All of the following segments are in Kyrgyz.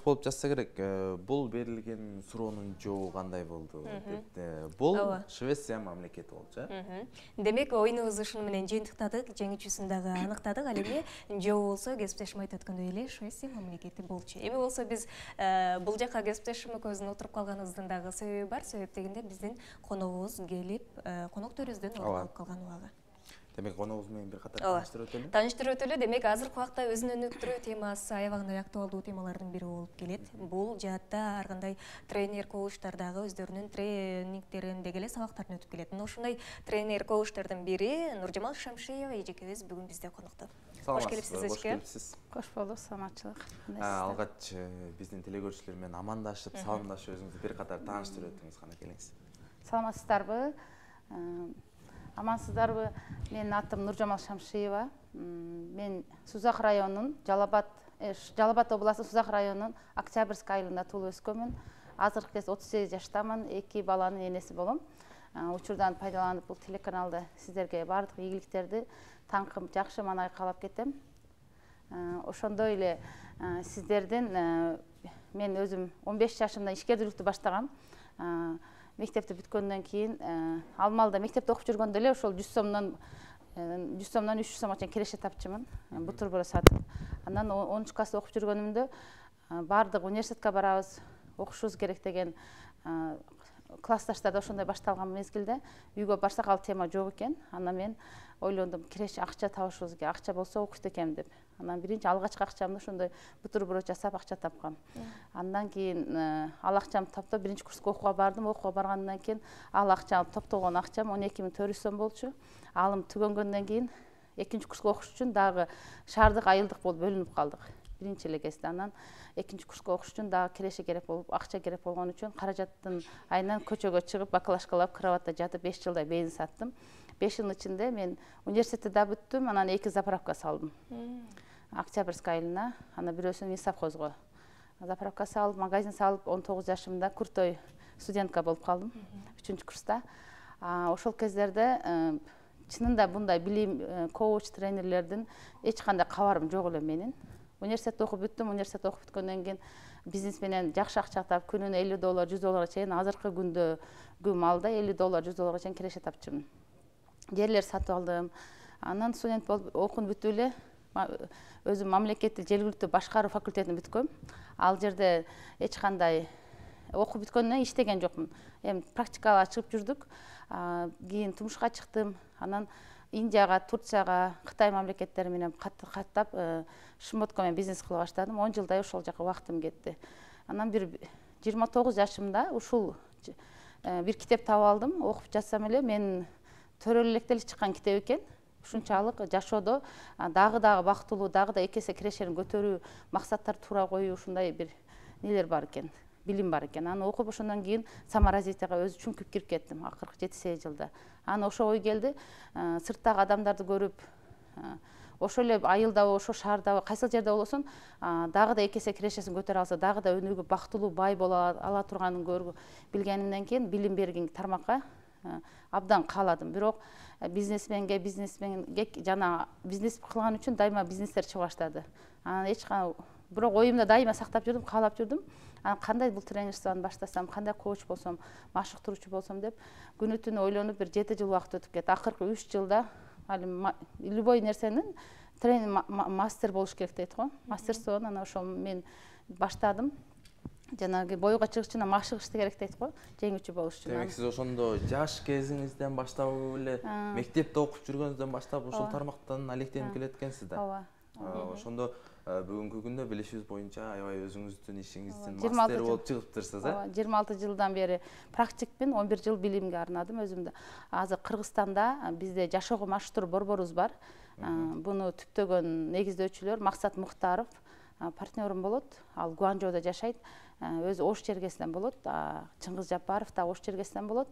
кызык болуп жатса керек. Бул берилген суроонун жообу кандай болду деп. Бул Швеция мамлекети болчу. Демек, оюнубузду ушуну менен жыйынтыктадык, жеңүүчүсүн дагы аныктадык. Ал эми жоо болсо, кесиптешим айтып өткөндөй эле Швеция мамлекети болчу. Эми болсо биз бул жака кесиптешим экөөбүздүн отуруп калганыбыздын дагы себеби бар. Себеп дегенде биздин коногубуз келип, конок төрүбүздөн орун алып калган убагы. Демек, коногубуз менен бир катар тааныштырып өтөлү. Таныштырып өтөлү. Демек, азыркы убакта өзүнүн өнүктүрүү темасы аябагында актуалдуу темалардын бири болуп келет. Бул жаатта ар кандай тренер, коучтар дагы өздөрүнүн тренингтеринде эле сабактарын өтүп келет. Мына ушундай тренер, коучтардын бири Нуржамал Шамшиева эжекебиз бүгүн бизде конокто. Кош келипсиз эжеке. Кош болду, саламатчылык. Алгач биздин телекөрүүчүлөр менен амандашып, саламдашып өзүңүздү бир катар тааныштырып өтүңүз, кана келиңиз. Саламатсыздарбы? Амансыздарбы? Менин атым Нуржамал Шамшиева. Мен Сузак районунун Жалал-Абад областынын Сузак районунун Октябрьск айылында туулуп өскөнмүн. Азыркы кезде 38 жаштамын, 2 баланын энеси болом. Учурдан пайдаланып бул телеканалда сиздерге баардык ийгиликтерди, таңкым жакшы маанай каалап кетем. Ошондой эле сиздердин мен өзүм 15 жашымда ишкердүүлүктү баштагам. Мектепти бүткөндөн кийин Алмалда мектепте окуп жүргөндө эле ошол 100 сомдон 300 сомго чейин киреше тапчымын. Бутерброд сатып. Андан 10 класста окуп жүргөнүмдө баардык университетке барабыз, окушубуз керек деген классташтарда ошондой башталган мезгилде үйгө барсак ал тема жок экен. Анан мен ойлондум, киреше акча табышыбыз керек, акча болсо окуйт экенмин деп. Анан биринчи алгачкы акчамды ошондой бутерброд жасап акча тапкам. Андан кийин ал акчамды таптап биринчи курска окууга бардым. Окууга баргандан кийин ал акча топтогон акчам 12.400 сом болчу. Алым түгөнгөндөн кийин экинчи курска окуш үчүн дагы шаардык айылдык болуп бөлүнүп калдык. Биринчи эле кезде анан экинчи курска окуш үчүн дагы киреше керек болуп, акча керек болгон үчүн каражаттын айынан көчөгө чыгып, баклажкалап, кроватта жатып 5 жылдай бензин саттым. 5 жылдын ичинде мен университетти да бүттүм, анан 2 заправка салдым. Октябрьск айылына, анан бирөөсүн совхозго. Заправка салып, магазин салып, 19 жашымда куртой студентка болуп калдым, 3-чү курста. Ошол кездерде чынында мындай билим, коуч, тренерлердин эч кандай кабарым жок эле менин. Университетти окуп бүттүм, университетти окуп бүткөндөн кийин бизнес менен жакшы акча таап, күнүнө $50, $100 чейин, азыркы күндө маалда $50, $100 чейин киреше тапчымын. Жерлер сатып алдым. Анан студент болуп окуун бүтүп эле өзүм мамлекеттик жергиликтүү башкаруу факультетин бүткөм. Ал жерде эч кандай окуп бүткөндөн иштеген жокмун. Эми практикага чыгып жүрдүк. Кийин турмушка чыктым. Анан Индияга, Турцияга, Кытай мамлекеттери менен каттап, шмотко менен бизнес кыла баштадым. 10 жылдай ошол жака убактым кетти. Анан бир 29 жашымда ушул бир китеп таап алдым. Окуп жатсам эле мен төрөлүктө эле чыккан китеп экен. Ушунчалык жашоодо дагы бактылуу, дагы да 2 эсе кирешени көтөрүү, максаттар туура коюу, ушундай бир нелер бар экен, билим бар экен. Аны окуп ошондон кийин саморазвитияга өзү чүңкүп кирип кеттим акыркы 7-8 жылда. Аны ошо ой келди, сырттагы адамдарды көрүп, ошол эле айылдабы, ошо шаардабы, кайсыл жерде болосун, дагы да 2 эсе кирешесин көтөрө алса, дагы да өнүгүп бактылуу, бай боло ала турганын көрүп билгенимден кийин билим берген тармакка абдан кааладым. Бирок бизнесменге жана бизнес кылган үчүн дайыма бизнестер чыга баштады. Анан эч кандай, бирок оюмда дайыма сактап жүрдүм, каалап жүрдүм. Анан кандай бул тренерствону баштасам, кандай коуч болсом, машыктыруучу болсом деп күнү түнү ойлонуп бир 7 жыл убакыт өтүп кетти. Акыркы 3 жылда любой нерсенин тренер мастер болуш керек дейт го. Мастерствону анан ошол мен баштадым. Жанагы боюга чыгыш үчүн машыгышты керек дейт го, жеңүүчү болуш үчүн. Демек, сиз ошондо жаш кезиңизден баштап эле мектепте окуп жүргөнүздөн баштап ушул тармактан алектенип келет экенсиз да. Ооба. Ошондо бүгүнкү күндө билишибиз боюнча аябай өзүңүздүн ишиңиздин мастери болуп чыгыптырсыз, э? 26 жылдан бери практикпин, 11 жыл билимге арнадым өзүмдү. Азыр Кыргызстанда бизде жашоого машыктыруу борборубуз бар. Буну түптөгөн негиздөөчүлөр Максат Мухтаров партнерим болот. Ал Гуанчжоудо жашайт. Өзү Ош чергесинен болот. Чыңгыз Жапаров да Ош чергесинен болот.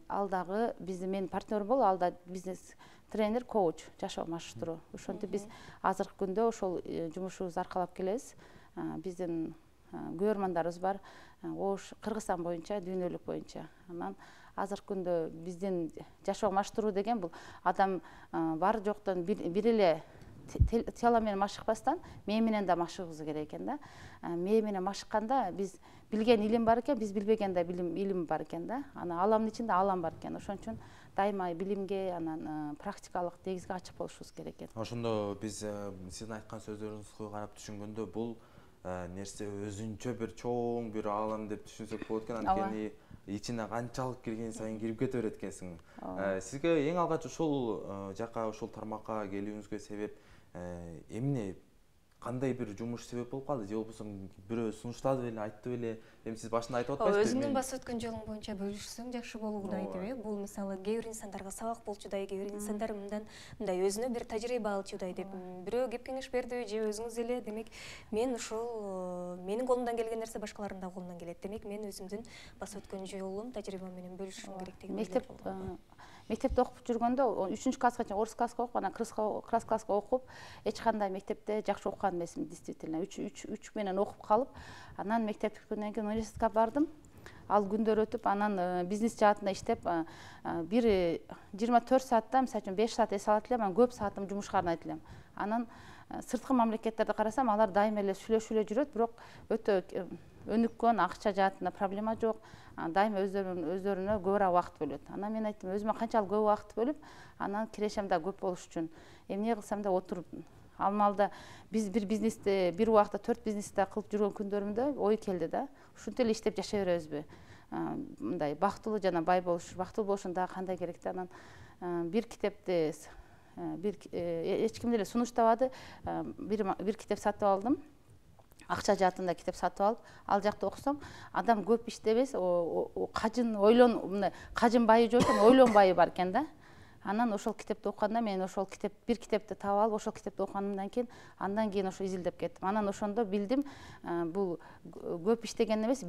Ал дагы биздин менин партнерим болуп, ал да бизнес тренер, коуч, жашоо машыктыруу. Ошентип биз азыркы күндө ошол жумушубузду аркалап келебиз. Биздин көрмандарыбыз бар. Ош, Кыргызстан боюнча, дүйнөлүк боюнча. Анан азыркы күндө биздин жашоо машыктыруу деген бул адам бар жоктон бир эле тело менен машыкпастан мээ менен да машыгыбыз керек экен да. Мээ менен машыкканда биз билген илим бар экен, биз билбеген да илим бар экен да. Ана аламдын ичинде алам бар экен. Ошон үчүн дайыма билимге, анан практикалык негизге ачык болушубуз керек экен. Ошондо биз сиздин айткан сөздөрүңүзгө карап түшүнгөндө бул нерсе өзүнчө бир чоң бир алам деп түшүнсөк болот экен. Анткени ичине канчалык кирген сайын кирип кете берет экенсиң. Сизге эң алгач ушул жака, ушул тармакка келүүңүзгө себеп эмне, кандай бир жумуш себеп болуп калды же болбосо бирөө сунуштады беле, айтты беле? Эми сиз башында айтып атпайсызбы? Өзүңдүн басып өткөн жолуң боюнча бөлүшсөң жакшы болуудай деп. Бул мисалы кээ бир инсандарга сабак болчудай, кээ бир инсандар мындай өзүнө бир тажрыйба алчудай деп бирөө кеп кеңеш бердиби же өзүңүз эле? Демек, мен ушул менин колумдан келген нерсе башкалардын да колунан келет. Демек, мен өзүмдүн басып өткөн жолум, тажрыйбам менен бөлүшүшүм керек деген ойлор болду. Мектепте окуп жүргөндө 3 класска чейин орус класска окуп, анан крас класска окуп, эч кандай мектепте жакшы окуган эмесмин, действительно. 3 менен окуп калып, анан мектеп бүткөндөн кийин университетке бардым. Ал күндөр өтүп, анан бизнес жаатында иштеп, бир 24 саатта, мисалы үчүн 5 саат эс алат элем, анан көп саатым жумушка арнайт элем. Анан сырткы мамлекеттерде карасам, алар дайыма эле сүйлөшүп жүрөт, бирок өтө өнүккөн, акча жаатында проблема жок. Дайыма өздөрүнө көбүрөөк убакыт бөлөт. Анан мен айттым, өзүмө канчалык көп убакыт бөлүп, анан кирешем да көп болуш үчүн эмне кылсам да отуруп. Алмалда биз бир бизнесте, бир убакта 4 бизнесте кылып жүргөн күндөрүмдө ой келди да. Ушинтип эле иштеп жашай беребизби? Мындай бактылуу жана бай бактылуу болушун дагы кандай керек да. Анан бир китепти эч ким деле сунуштабады. Бир китеп сатып алдым. Акча жаатында китеп сатып алып, ал жакта окусам, адам көп иштебес, кажын байы жок экен, ойлон байы бар экен да. Анан ошол китепти окуганда мен ошол бир китепти таап алып, ошол китепти окуганымдан кийин, андан кийин ошо изилдеп кеттим. Анан ошондо билдим, бул көп иштеген эмес,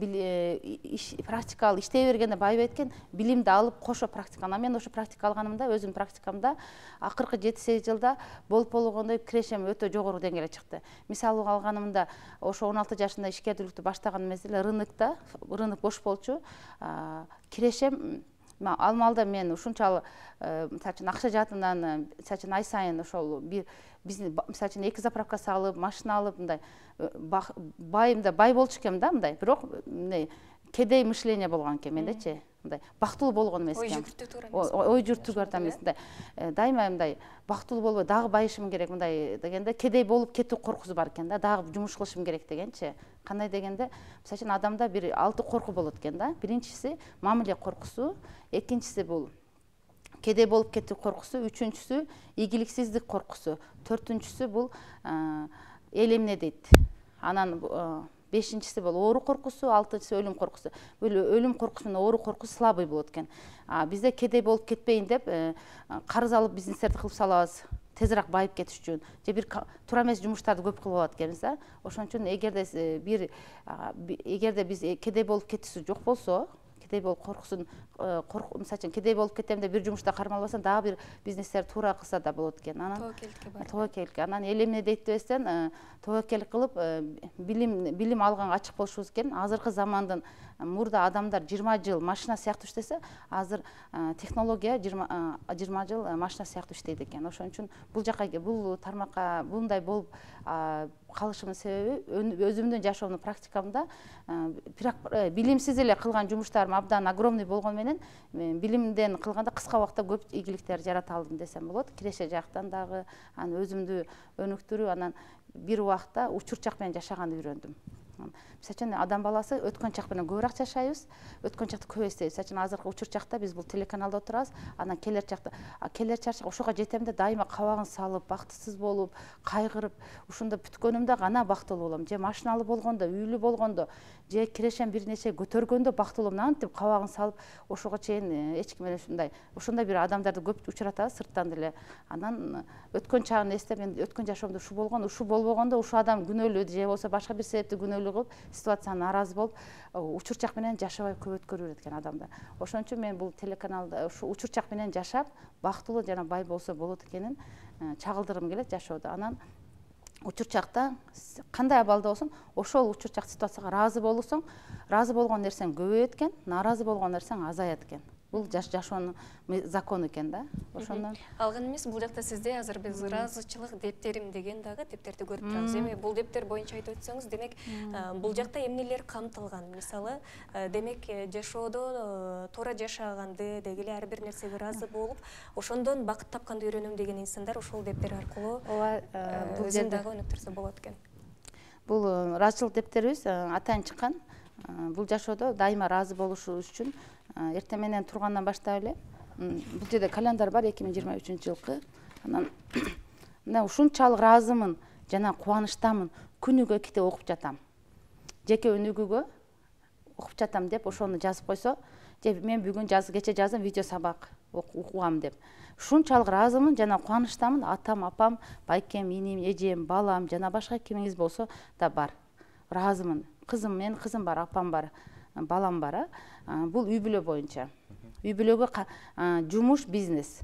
практикалык иштей бергенде байбайт экен, билимди алып кошо практика. Анан мен ошо практика алганымда, өзүмдүн практикамда акыркы 7-8 жылда болуп болгондой кирешем өтө жогору деңгээлге чыкты. Мисалы алганымда ошо 16 жашында ишкердүүлүктү баштаган мезгилде рынок бош болчу, кирешем алмалда мен ушунчалык акча жаатынан ай сайын ошол биздин мисалы 2 заправка салып, машина алып, мындай бай болчу экем да, мындай. Бирок кедей мышление болгон экен мендечи. Мындай бактылуу болгон эмес экен. Ой жүртүгөр эмес. Дайыма мындай бактылуу болбой дагы байышым керек мындай дегенде кедей болуп кетүү коркусу бар экен да, дагы жумуш кылышым керек дегенчи. Кандай дегенде, мисалы адамда бир 6 корку болот экен да. Биринчиси мамиле коркусу, экинчиси бул кедей болуп кетүү коркусу, үчүнчүсү ийгиликсиздик коркусу, төртүнчүсү бул эл эмне дейт. Анан бешинчиси бул оору коркусу, алтынчысы өлүм коркусу. Бул өлүм коркусу менен оору коркусу слабый болот экен. Бизде кедей болуп кетпейин деп карыз алып бизнестерди кылып салабыз. Тезирээк байып кетиш үчүн же бир туура эмес жумуштарды көп кылып алат экенбиз да. Ошон үчүн эгерде биз кедей болуп кетүүсү жок болсо, кедей болуп коркусун мисалы үчүн кедей болуп кетем деп бир жумушта кармалбасаң, дагы бир бизнестер туура кылса да болот экен. Анан тобокелдикке анан эл эмне дейт дебестен, тобокелдик кылып билим алганга ачык болушубуз керек. Азыркы замандын мурда адамдар 20 жыл машина сыяктуу иштесе, азыр технология 20 жыл машина сыяктуу иштейт экен. Ошон үчүн бул тармакка мындай болуп калышымдын себеби өзүмдүн жашоомдун практикамда билимсиз эле кылган жумуштарым абдан огромный болгону менен билимден кылганда кыска убакытта көп ийгиликтер жарата алдым десем болот. Киреше жактан дагы анан өзүмдү өнүктүрүп, анан бир убакта учурчак менен жашаганды үйрөндүм. Мисалы үчүн адам баласы өткөн чак менен көбүрөөк жашайбыз, өткөн чакты көп эстейбиз. Мисалы үчүн азыркы учурчакта биз бул телеканалда отурабыз, анан келер чакта ошого жетемде дайыма кабагын салып, бактысыз болуп, кайгырып, ушунда бүткөнүмдө гана бактылуу болом. Же машиналуу болгондо, үйлүү болгондо, же кирешем бир нече көтөргөндө бактылуу болом. Антип кабагын салып, ошого чейин эч ким менен ушундай бир адамдарды көп учуратабыз сырттан деле. Анан өткөн чагын эстеп, мен өткөн жашоомдо ушу болгон, ушу болбогондо ушу адам күнөөлүү же болбосо башка бир себепти күнөөлүү кылып, ситуацияны нааразы болуп, учурчак менен жашабай көп өткөрүп берет экен адамдар. Ошон үчүн мен бул телеканалда ушу учурчак менен жашап, бактылуу жана бай болсо болот экенин чагылдыргым келет жашоодо. Анан учурчакта кандай абалда болсоң, ошол учурчак ситуацияга ыраазы болсоң, ыраазы болгон нерсең көбөйөт экен, нааразы болгон нерсең азаят экен. бул жашоонун закону экен да. Ошондон Алган эмес, бул жакта сизде азыр биз ыраазычылык дептерим деген дагы дептерди көрүп турабыз. Эми бул дептер боюнча айтып өтсөңүз, демек бул жакта эмнелер камтылган? Мисалы, демек жашоодо туура жашаганды дегеле ар бир нерсеге ыраазы болуп, ошондон бакыт тапканды үйрөнөм деген инсандар ошол дептер аркылуу бул өзүн дагы өнүктүрсө болот экен. Бул ыраазычылык дептерибиз атайын чыккан. Бул жашоодо дайыма ыраазы болушу үчүн эртең менен тургандан баштап эле бул жерде календарь бар 2023 жылкы. Анан мына ушунчалык ыраазымын жана кубанычтамын, күнүгө 2 окуп жатам. Жеке өнүгүүгө окуп жатам деп ошону жазып койсо, же мен бүгүн кече жаздым видео сабак окугам деп. Ушунчалык ыраазымын жана кубанычтамын, атам, апам, байкем, иним, эжем, балам жана башка кимиңиз болсо да бар. Ыраазымын. Кызым, мен кызым бар, апам бар, балам бар. Бул үй бүлө боюнча. Үй бүлөгө жумуш, бизнес.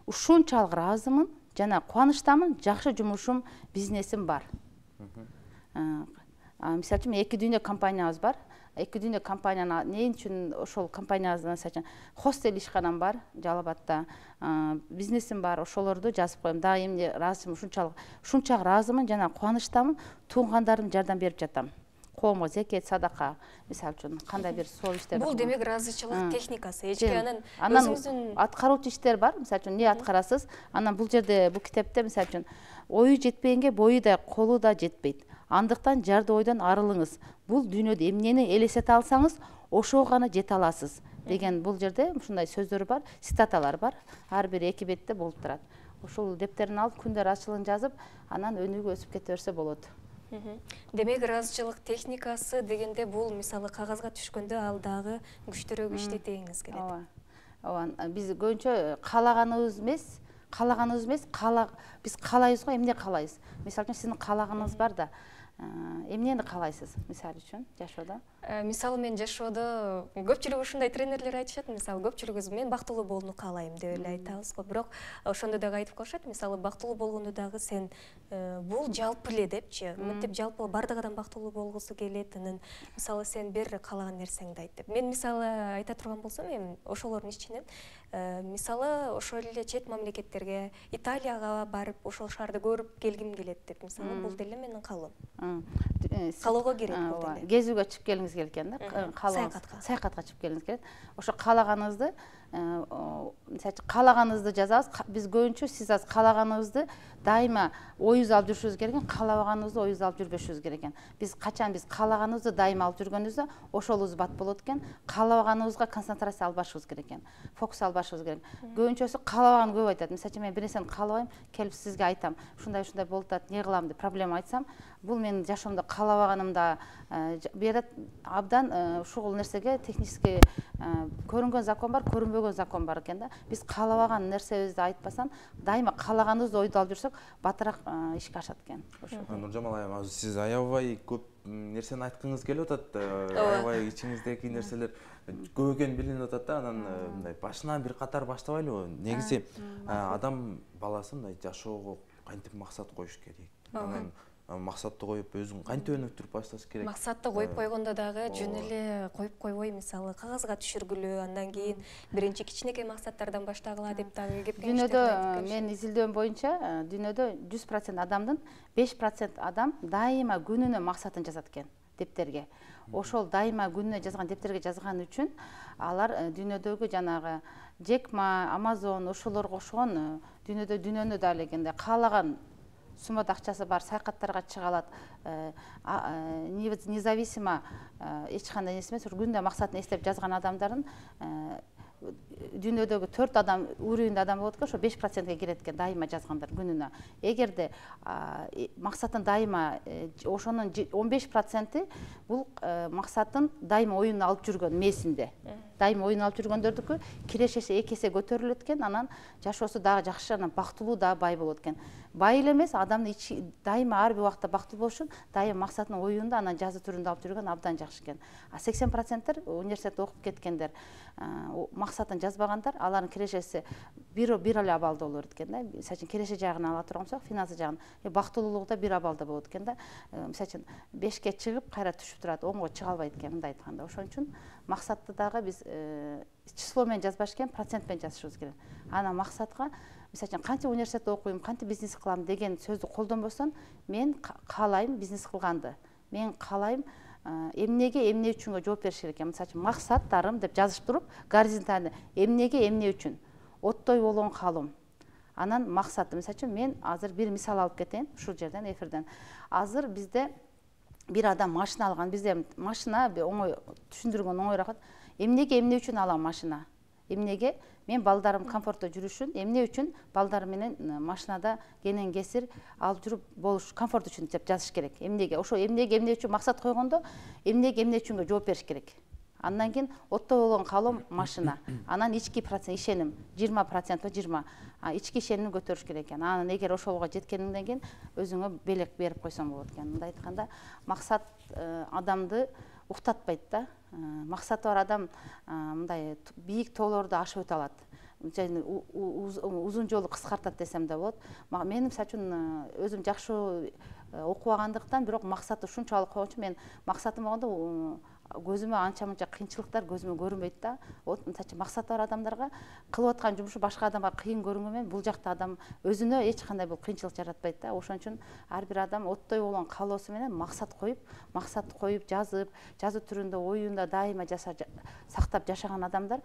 Ушунчалык ыраазымын жана кубанычтамын, жакшы жумушум, бизнесим бар. Мисалы үчүн 2 дүйнө компаниябыз бар. 2 дүйнө компанияны эмне үчүн ошол компаниябыздын хостел ишканам бар Жалал-Абадта, бизнесим бар, ошолорду жазып коем. Дагы эмне ыраазычымын, ушунчалык ыраазымын жана кубанычтамын, туугандарым жардам берип жатам. Коомго зекет, садака, мисалы үчүн кандай бир соо иштер. Бул демек ыраазычылык техникасы. Эчке Анан өзүңүздүн аткаруучу иштер бар. Мисалы үчүн эмне аткарасыз? Анан бул жерде, бул китепте мисалы үчүн ою жетпегенге бою да, колу да жетпейт. Андыктан жарды ойдон арылыңыз. Бул дүйнөдө эмнени элестете алсаңыз, ошого гана жете аласыз деген бул жерде ушундай сөздөр бар, цитаталар бар. Ар бир 2 бетте болуп турат. Ошол дептерин алып күндө ыраазычылыгын жазып, анан өнүгүп өсүп кете берсе болот. Демек ыраазычылык техникасы дегенде бул мисалы кагазга түшкөндө ал дагы күчтөрөөк иштетеңиз келет. Ооба, биз көбүнчө каалаганыбыз эмес, биз каалайбыз го, эмне каалайбыз? Мисалы үчүн сиздин каалаганыңыз бар да, эмнени каалайсыз? Мисалы үчүн жашоодо? Мисалы мен жашоодо көпчүлүк ушундай тренерлер айтышат, мисалы көпчүлүгүбүз мен бактылуу болууну каалайм деп эле айтабыз го. Бирок ошондо дагы айтып коюшат, мисалы бактылуу болгондо дагы сен бул жалпы эле депчи, мынтип жалпы бардык адам бактылуу болгусу келет, анан мисалы сен бир каалаган нерсеңди айт деп. Мен мисалы айта турган болсом, эми ошолордун ичинен мисалы ошол эле чет мамлекеттерге, Италияга барып, ошол шаарды көрүп келгим келет деп. Мисалы бул деле менин каалоом. Каалоого кирет бул деле. Кезүүгө чыгып келиңиз келет экен да, саякатка чыгып келиңиз келет. Ошо каалаганыңызды, каалаганыңызды жазабыз. Биз көбүнчө сиз азыр каалаганыңызды дайыма оюңузду алып жүрүшүңүз керек экен, каалабаганыңызды оюңузду алып жүрбөшүңүз керек экен. Биз качан биз каалаганыбызды дайыма алып жүргөнүбүздө ошолубуз бат болот экен. Каалабаганыбызга концентрация албашыбыз керек экен. Фокус албашыбыз керек. Көбүнчөсү каалабаган көп айтат. Мисалы үчүн мен бир нерсени каалабайм, келип сизге айтам. Ушундай болуп атат, эмне кылам деп проблема айтсам, бул менин жашоомдо каалабаганымда берет абдан ушул нерсеге технически көрүнгөн закон бар, көрүнбөгөн закон бар экен да. Биз каалабаган нерсебизди айтпасам, дайыма каалаганыбызды ойдо алып жүрсөк, батыраак ишке ашат экен. Нуржамал айым, азыр сиз аябай көп нерсени айткыңыз келип атат. Аябай ичиңиздеги нерселер көп экени билинип атат да. Анан мындай башынан бир катар баштабайлыбы? Негизи адам баласы мындай жашоого кантип максат коюш керек? Анан максатты коюп өзүн кантип өнүктүрүп башташ керек? Максатты коюп койгондо дагы жөн эле коюп койбой, мисалы кагазга түшүргүлө, андан кийин биринчи кичинекей максаттардан баштагыла деп дагы кеп дүйнөдө мен изилдөөнүм боюнча дүйнөдө 100% адамдын 5% адам дайыма күнүнө максатын жазат экен дептерге. Ошол дайыма күнүнө жазган дептерге жазган үчүн алар дүйнөдөгү жанагы Джек Ма, Amazon ошолорго окшогон дүйнөнү да элегенде каалаган суммада акчасы бар, саякаттарга чыга алат, независимо эч кандай нерсе эмес, күндө максатын эстеп жазган адамдардын дүйнөдөгү 4 адам уровеньде адам болот экен, ошо 5%ге кирет экен дайыма жазгандар күнүнө. Эгерде максатын дайыма ошонун 15% бул максатын дайыма оюна алып жүргөн месинде. Дайыма оюна алып жүргөндөрдүкү кирешеси 2 эсе көтөрүлөт экен, анан жашоосу дагы жакшы, анан бактылуу дагы бай болот экен. Бай эле эмес, адамдын дайыма ар бир убакта бактылуу болуш үчүн дайыма максатынын оюнда, анан жазуу түрүндө алып жүргөн абдан жакшы экен. 80% университетте окуп кеткендер максатын жазбай жазбагандар, алардын кирешеси бир эле абалда болор экен да. Мисалы үчүн киреше жагын ала турган болсок, финансы жагын, бактылуулугу да бир абалда болот экен да. Мисалы үчүн 5ке чыгып, кайра түшүп турат, 10го чыга албайт экен мындай айтканда. Ошон үчүн максатты дагы биз число менен жазбаш экен, процент менен жазышыбыз керек. Ана максатка мисалы үчүн кантип университетте окуйм, кантип бизнес кылам деген сөздү колдонбосоң, мен каалайм бизнес кылганды. Мен каалайм эмнеге, эмне үчүнгө жооп бериш керек экен. Мисалы үчүн максаттарым деп жазып туруп, горизонтальный эмнеге, эмне үчүн оттой болгон каалоом. Анан максаты, мисалы үчүн мен азыр бир мисал алып кетейин ушул жерден, эфирден. Азыр бизде бир адам машина алган, бизде машина оңой түшүндүргөн оңойраак. Эмнеге, эмне үчүн алам машина? Эмнеге? Мен балдарым комфортто жүрүшүн, эмне үчүн балдарым менен машинада кенен кесир алып жүрүп болуш комфорт үчүн деп жазыш керек. Эмнеге? Ошо эмнеге, эмне үчүн максат койгондо, эмнеге, эмне үчүнгө жооп бериш керек. Андан кийин оттой болгон каалоом машина. Анан ички процент ишеним 20% 20. Ички ишенимди көтөрүш керек экен. Анан эгер ошолго жеткениңден кийин өзүңө белек берип койсоң болот экен. Мындай айтканда, максат адамды уктатпайт да. Максаты бар адам мындай бийик тоолорду ашып өтө алат. Узун жолу кыскартат десем да болот. Мен мисалы үчүн өзүм жакшы окубагандыктан, бирок максаты ушунчалык койгон үчүн мен максатым болгондо көзүмө анча-мынча кыйынчылыктар көзүмө көрүнбөйт да. Мисалы үчүн максаты бар адамдарга кылып аткан жумушу башка адамга кыйын көрүнгөнүн, бул жакта адам өзүнө эч кандай бул кыйынчылык жаратпайт да. Ошон үчүн ар бир адам оттой болгон каалоосу менен максат коюп жазуу түрүндө, оюнда дайыма сактап жашаган адамдар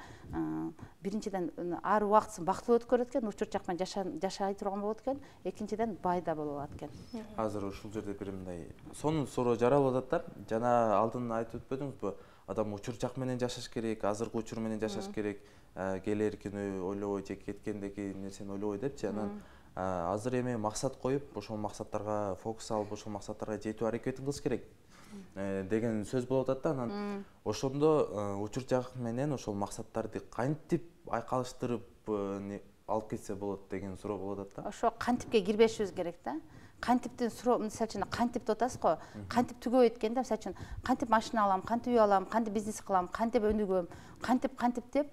биринчиден ар убактысын бактылуу өткөрөт экен, учурчак менен жашай турган болот экен, экинчиден бай да боло алат экен. Азыр ушул жерде бир мындай сонун суроо жаралып атат да. Жана алдын айтып өтпөдүңүзбү? Адам учурчак менен жашаш керек, азыркы учур менен жашаш керек, келер күнү ойлобой же кеткендеги нерсени ойлобой депчи. Анан азыр эми максат коюп, ошол максаттарга фокус алып, ошол максаттарга жетүү аракетин кылыш керек деген сөз болуп атат да. Анан ошондо учурчак менен ошол максаттарды кантип айкалыштырып алып кетсе болот деген суроо болуп атат да. Ошо кантипке кирбешибиз керек да. Кантиптин суроо, мисалы үчүн кантип деп атасыз го, кантип түгөбөйт экен да. Мисалы үчүн кантип машина алам, кантип үй алам, кантип бизнес кылам, кантип өнүгөм, кантип деп,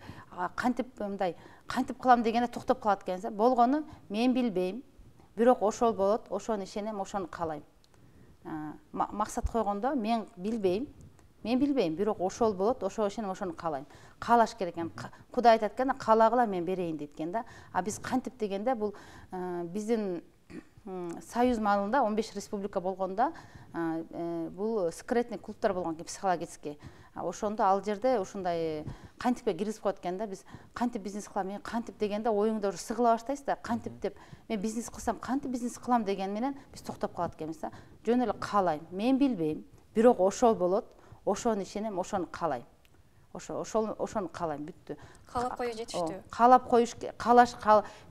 кантип мындай, кантип кылам дегенде токтоп калат экенсиз. Болгону мен билбейм, бирок ошол болот, ошону ишенем, ошону каалайм. Максат койгондо мен билбейм, бирок ошол болот, ошого ишенем, ошону каалайм. Каалаш керек экен. Кудай айтат экен, каалагыла мен берейин дейт экен да. Биз кантип дегенде бул биздин Союз маалында 15 республика болгондо бул секретный клубтар болгон экен, психологический. Ошондо ал жерде ушундай кантипке киргизип коет экен да. Биз кантип бизнес кылам, мен кантип дегенде оюңда уже сыгыла баштайсыз да. Кантип деп, мен бизнес кылсам, кантип бизнес кылам деген менен биз токтоп калат экенбиз да. Жөн эле каалайм, мен билбейм, бирок ошол болот, ошону ишенем, ошону каалайм. Ошону каалайм, бүттү. Каалап коюу жетиштүү. Каалап коюш,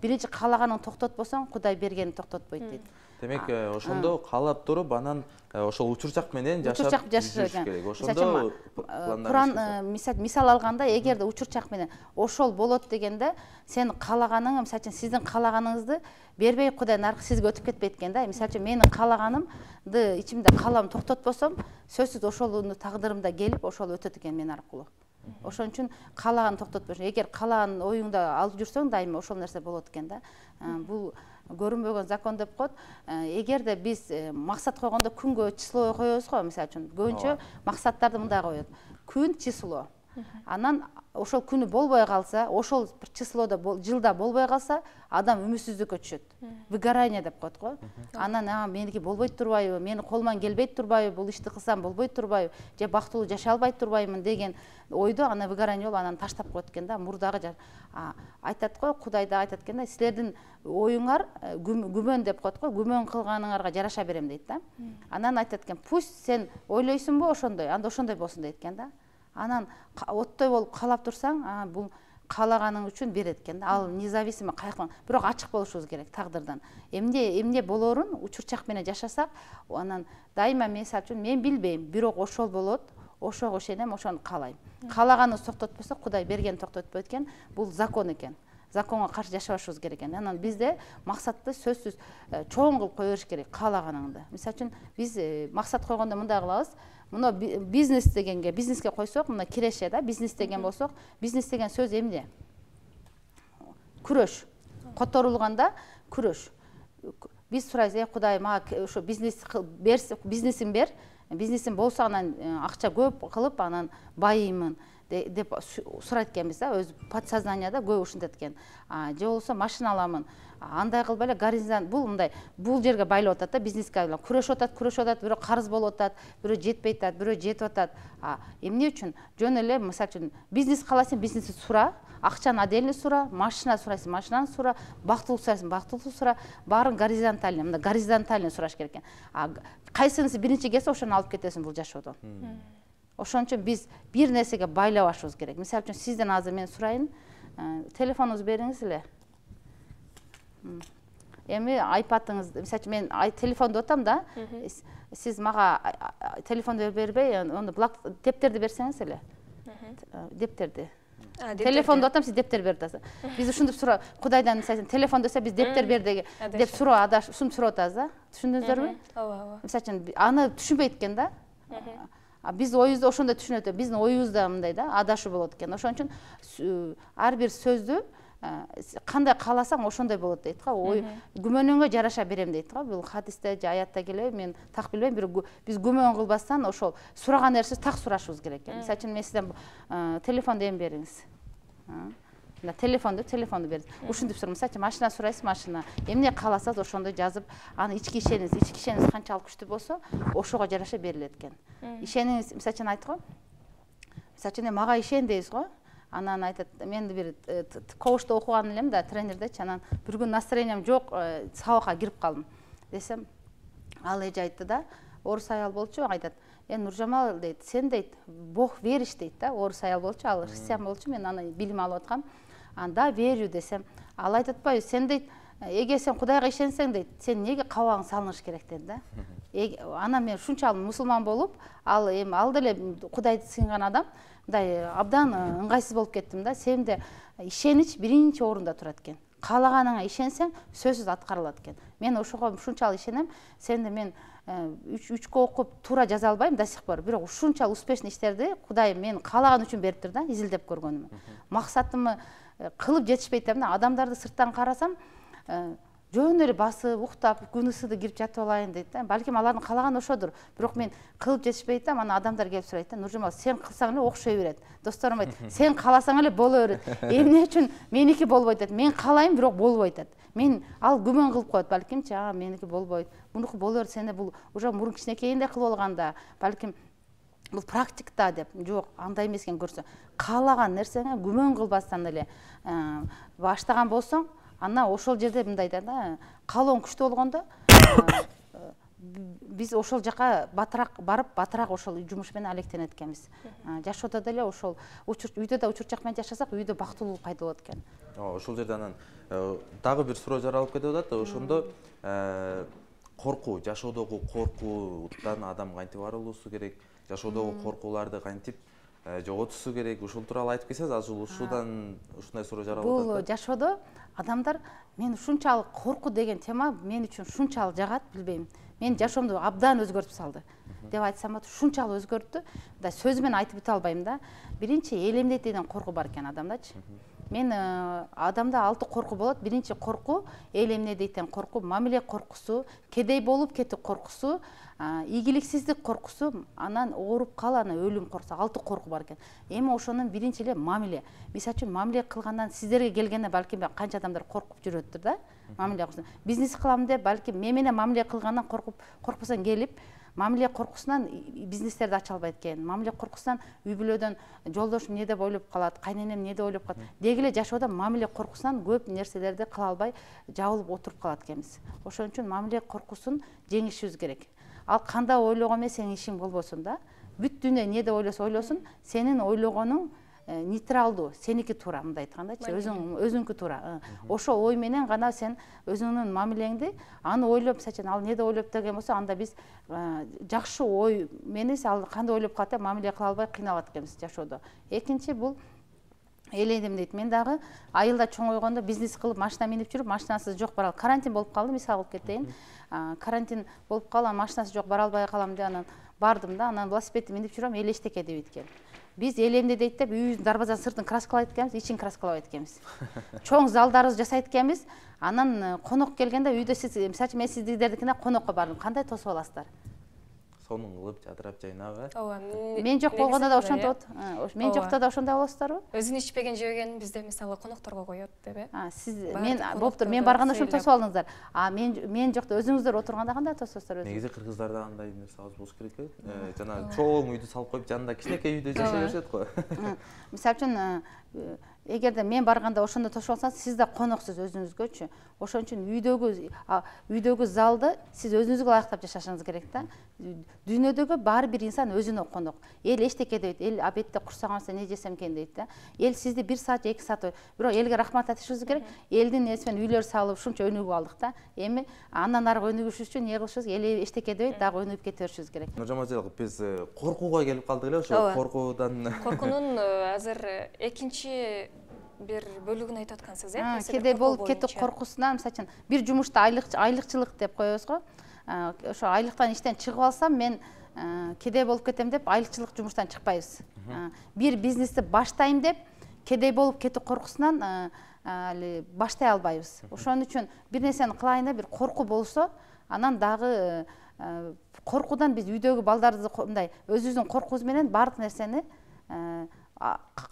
биринчи каалаганын токтотпосоң, Кудай бергенин токтотпойт дейт. Демек, ошондо каалап туруп, анан ошол учурчак менен жашап жүрүш керек. Ошондо Куран мисал алганда, эгерде учурчак менен ошол болот дегенде, сен каалаганың, мисалы үчүн сиздин каалаганыңызды бербей Кудай наркы сизге өтүп кетпейт экен да. Мисалы үчүн менин каалаганымды ичимде каалам токтотпосом, сөзсүз ошол тагдырымда келип, ошол өтөт экен мен аркылуу. Ошон үчүн каалаган токтотпош. Эгер каалаган оюңда алып жүрсөң, дайыма ошол нерсе болот экен да. Бул көрүнбөгөн закон деп коет. Эгерде биз максат койгондо күнгө число коебуз го, мисалы үчүн көбүнчө максаттарды мындай коет. Күн число. Анан ошол күнү болбой калса, ошол числодо жылда болбой калса, адам үмүтсүздүккө түшөт. Выгорание деп коет го. Анан меники болбойт турбайбы, мени колуман келбейт турбайбы, бул ишти кылсам болбойт турбайбы, же бактылуу жашай албай турбаймын деген ойдо ана выгорание болуп анан таштап коет экен да. Мурдагы айтат го, Кудай да айтат экен да, силердин оюңар күмөн деп коет го, күмөн кылганыңарга жараша берем дейт да. Анан айтат экен, пусть сен ойлойсуңбу ошондой, анда ошондой болсун дейт экен да. Анан оттой болуп каалап турсаң, бул каалаганың үчүн берет экен да. Ал независимый кайкын, бирок ачык болушубуз керек тагдырдан. Эмне болорун учурчак менен жашасак, анан дайыма мисалы үчүн мен билбейм, бирок ошол болот, ошого ишенем, ошону каалайм. Каалаганыбыз токтотпосо, Кудай берген токтотпойт экен. Бул закон экен. Законго каршы жашабашыбыз керек экен. Анан бизде максатты сөзсүз чоң кылып кое бериш керек, каалаганыңды. Мисалы үчүн биз максат койгондо мындай кылабыз. Мына бизнеске койсок, мына киреше да, бизнес деген болсок, бизнес деген сөз эмне? күрөш. Которулганда күрөш. Биз сурайбыз, Кудай, мага ошо бизнесин бер, бизнесим болсо анан акча көп кылып, анан байыймын деп сурайт экенбиз да, өз подсознанияда көп ушинтет экен. Же болсо машина аламын. Андай кылбай эле горизонт, бул мындай, бул жерге байлап атат да, бизнеске күрөшүп атат, бирөө карыз болуп атат, бирөө жетпей атат, бирөө жетип атат. Эмне үчүн? Жөн эле, мисалы үчүн, бизнес кааласаң, бизнести сура, акчаны отдельно сура, машина сурайсың, машинаны сура, бактылык сурайсың, бактылыкты сура, баарын горизонтально, мында горизонтально сураш керек экен. Кайсынысы биринчи келсе, ошону алып кетесиң бул жашоодон. Ошон үчүн биз бир нерсеге байлабашыбыз керек. Мисалы үчүн, сизден азыр мен сурайын, телефонуңузду бериңиз эле. Эми айпатыңыз, мисалы үчүн мен телефонду атам да, сиз мага телефонду бербей, ону дептерди берсеңиз эле. Дептерди. Телефонду атам, сиз дептер берип атасыз. Биз ушинтип сурап, Кудайдан мисалы телефон десе биз дептер бер деп сурап атабыз да. Түшүндүңүздөрбү? Ооба. Мисалы үчүн аны түшүнбөйт экен да. Биз оюбузду ошондой түшүнөт, биздин оюбузда мындай да, адашуу болот экен. Ошон үчүн ар бир сөздү кандай кааласаң ошондой болот дейт го. Күмөнүңгө жараша берем дейт го. Бул хадисте же аятта келеби, мен так билбейм, биз күмөн кылбастан ошол сураган нерсе так сурашыбыз керек экен. Мисалы үчүн мен сизден телефонду эми бериңиз. Телефонду бериңиз. Ушинтип сурам, мисалы үчүн машина сурайсыз, машина. Эмне кааласаңыз ошондой жазып, аны ички ишениңиз канчалык күчтүү болсо, ошого жараша берилет экен. Ишениңиз, мисалы үчүн айт го. Мисалы үчүн мага ишен дейсиз го. Анан айтат, мен бир коучта окуган элем да, тренердечи, анан бир күн настроением жок, сабакка кирип калдым. Десем, ал эже айтты да, орус аял болчу, айтат, Нуржамал дейт, сен дейт, Бог веришь дейт да, орус аял болчу, ал христиан болчу, мен аны билим алып аткам. Анда верю десем, ал айтат атпайбы, сен дейт, эге сен Кудайга ишенсең дейт, сен неге кабагың салыныш керек дейт да. Анан мен ушунчалык мусулман болуп, ал деле Кудайды сыйынган адам, мындай абдан ыңгайсыз болуп кеттим да. Сенде ишенич биринчи орунда турат экен. Каалаганыңа ишенсең, сөзсүз аткарылат экен. Мен ошого ушунчалык ишенем. Сенде мен 3 окуп туура жаза албайм до сих пор. Бирок ушунчалык успешный иштерди Кудай мен каалаган үчүн бериптир да, изилдеп көргөнүм. Максатымды кылып жетишпейт да. Адамдарды сырттан карасам, жөн эле басып, уктап, күн ысыды кирип жатып алайын дейт да. Балким алардын каалаганы ошодур. Бирок мен кылып жетишпейт да. Мана адамдар келип сурайт да, Нуржамал, сен кылсаң эле окшой берет. Досторум айт, сен кааласаң эле боло берет. Эмне үчүн меники болбойт дейт. Мен каалайм, бирок болбойт дейт. Мен ал күмөн кылып коет, балкимчи, меники болбойт. Мунуку боло берет, сенде бул уже мурун кичинекейинде кылып алганда, балким бул практикта деп. Жок, андай эмес экен көрсө. Каалаган нерсеңе күмөн кылбастан эле баштаган болсоң, ана ошол жерде мындай да, каалооң күчтүү болгондо, биз ошол жака батыраак барып, батыраак ошол жумуш менен алектенет экенбиз. Жашоодо деле ошол үйдө да учурчак менен жашасак, үйдө бактылуу пайда болот экен. Ошол жерде анан дагы бир суроо жаралып кетип атат. Ошондо коркуу, жашоодогу коркуудан адам кантип арылуусу керек, жашоодогу коркууларды кантип жоготуусу керек, ушул тууралуу айтып кетсеңиз, азыр ушудан ушундай суроо жаралып атат. Бул жашоодо адамдар, мен ушунчалык коркуу деген тема мен үчүн ушунчалык жагат, билбейм. Мен жашоомду абдан өзгөртүп салды деп айтсам болот. Ушунчалык өзгөрттү да, сөз менен айтып бете албайм да. Биринчи элемдейт деген коркуу бар экен адамдачы. Мен адамда 6 коркуу болот. Биринчи коркуу элемне дейтен коркуу, мамиле коркусу, кедей болуп кетүү коркусу, ийгиликсиздик коркусу, анан ооруп кал, анан өлүм коркусу, 6 коркуу бар экен. Эми ошонун биринчи эле мамиле. Мисалы үчүн мамиле кылгандан сиздерге келгенде балким канча адамдар коркуп жүрөттүр да. Мамиле кылсаң, бизнес кылам деп балким мен менен мамиле кылгандан коркпосоң келип, мамиле коркусунан бизнестерди ача албайт экен. Мамиле коркусунан үй бүлөдөн жолдошум эмне деп ойлоп калат, кайненем эмне деп ойлоп калат. Деги эле жашоодо мамиле коркусунан көп нерселерди кыла албай жабылып отуруп калат экенбиз. Ошон үчүн мамиле коркусун жеңишибиз керек. Ал кандай ойлогон менен сенин ишиң болбосун да. Бүт дүйнө эмне деп ойлосо ойлосун, сенин ойлогонуң нейтралдуу, сеники туура, мындай айткандачы, өзүңкү туура. Ошо ой менен гана сен өзүңнүн мамилеңди аны ойлоп, сачан ал эмне деп ойлоп деген болсо, анда биз жакшы ой менен ал кандай ойлоп калат деп мамиле кыла албай кыйналат экенбиз жашоодо. Экинчи бул элейдим дейт. Мен дагы айылда чоңойгондо бизнес кылып машина минип жүрүп, машинасы жок бара. Карантин болуп калды, мисал кылып кетейин. Карантин болуп калган, машинасы жок, бара албай калам деп анан бардым да, анан велосипедти минип жүрөм, эл эчтеке дебейт экен. Биз эл эмне дейт деп үйүбүздүн дарбазанын сыртын краскалайт экенбиз, ичин краскалабайт экенбиз. Чоң залдарыбызды жасайт экенбиз. Анан конок келгенде үйдө сиз, мисалы мен сиздердикине конокко бардым, кандай тосуп аласыздар? Сонун кылып жадырап жайнап, Ооба. Мен жок болгондо да ошентип болот. Мен жокто да ошондой болосуздарбы? Өзүн ичпеген жеген бизде мисалы конокторго коет деп Сиз мен болуптур, мен барганда ошентип тосуп алдыңыздар. Мен жокто өзүңүздөр отурганда кандай тососуздар өзүңүз? негизи кыргыздарда андай нерсе аз болуш керек экен. Жана чоң үйдү салып коюп, жанында кичинекей үйдө жашай беришет го. Мисалы үчүн эгерде мен барганда ошондо тосуп алсаңыз, сиз да коноксуз өзүңүзгөчү. Ошон үчүн үйдөгү залды сиз өзүңүзгө ылайыктап жашашыңыз керек да. Дүйнөдөгү баары бир инсан өзүнө конок. Эл эчтеке дейт, эл абетте курсаган болсо не жесем экен дейт да. Эл сизди 1 саат, 2 саат, бирок элге рахмат айтышыбыз керек. Элдин несимен үйлөр салып, ушунча өнүгүп алдык да. Эми андан ары өнүгүш үчүн не кылышыбыз, эл эчтеке дебейт, дагы өнүгүп кете беришибиз керек. Нуржамал эже, биз коркууга келип калдык эле, ошо коркуудан. Коркуунун азыр экинчи бир бөлүгүн айтып аткансыз, Кедей болуп кетүү коркусунан, мисалы үчүн бир жумушта айлыкчылык деп коебуз го. Ошо айлыктан иштен чыгып алсам, мен кедей болуп кетем деп айлыкчылык жумуштан чыкпайбыз. Бир бизнести баштайм деп кедей болуп кетүү коркусунан баштай албайбыз. Ошон үчүн бир нерсени кылайын деп бир коркуу болсо, анан дагы коркуудан биз үйдөгү балдарды мындай өзүбүздүн коркуубуз менен баардык нерсени